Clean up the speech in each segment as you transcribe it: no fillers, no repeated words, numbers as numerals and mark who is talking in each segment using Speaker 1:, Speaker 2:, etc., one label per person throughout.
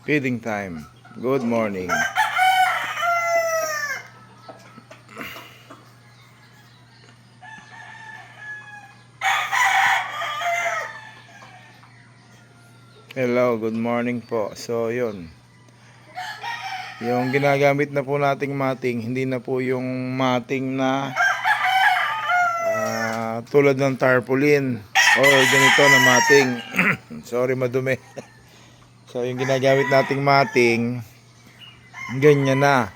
Speaker 1: Feeding time. Good morning. Hello, good morning po. So, yun. Yung ginagamit na po nating mating, hindi na po yung mating na tulad ng tarpaulin or ganito na mating. Sorry, madumi. So, yung ginagamit nating mating, ganyan na.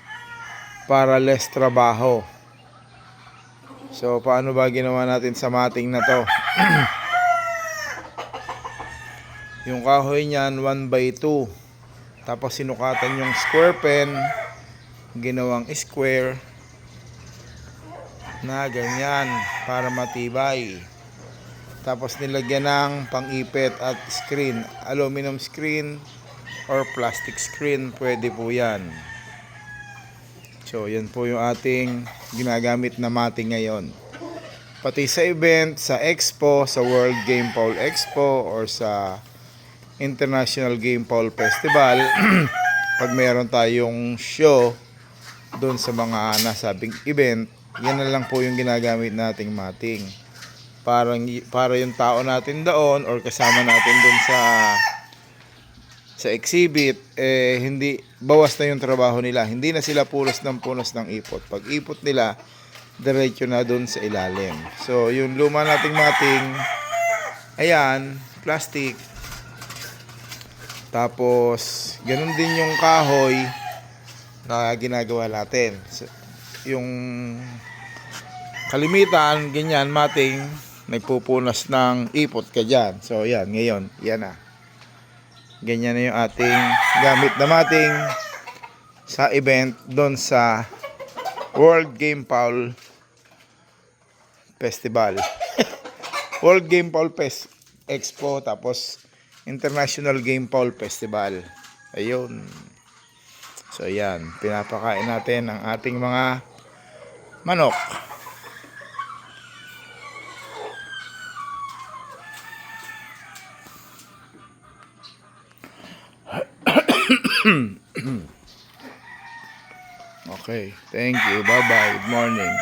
Speaker 1: Para less trabaho. So, paano ba ginawa natin sa mating na to? Yung kahoy niyan 1x2. Tapos sinukatan yung square pen, ginawang square na ganyan para matibay. Tapos nilagyan ng pang-ipit at screen, aluminum screen or plastic screen, pwede po yan. So yan po yung ating ginagamit na mating ngayon. Pati sa event, sa expo, sa World Game Fowl Expo or sa International Game Fowl Festival, pag mayroon tayong show doon sa mga nasabing event, yan na lang po yung ginagamit nating mating. Para yung tao natin doon or kasama natin doon sa exhibit, hindi bawas na yung trabaho nila. Hindi na sila pulos ng ipot. Pag ipot nila, diretso na doon sa ilalim. So, yung luma nating mating, ayan, plastic. Tapos, ganun din yung kahoy na ginagawa natin. Yung kalimitan, ganyan, mating, nagpupunas ng ipot ka dyan. So, yan, ngayon, yan na. Ganyan na yung ating gamit na mating sa event doon sa World Game Fowl Festival. World Game Fowl Expo, tapos International Game Fowl Festival. Ayun. So, yan. Pinapakain natin ang ating mga manok. Okay. Thank you. Bye-bye. Good morning.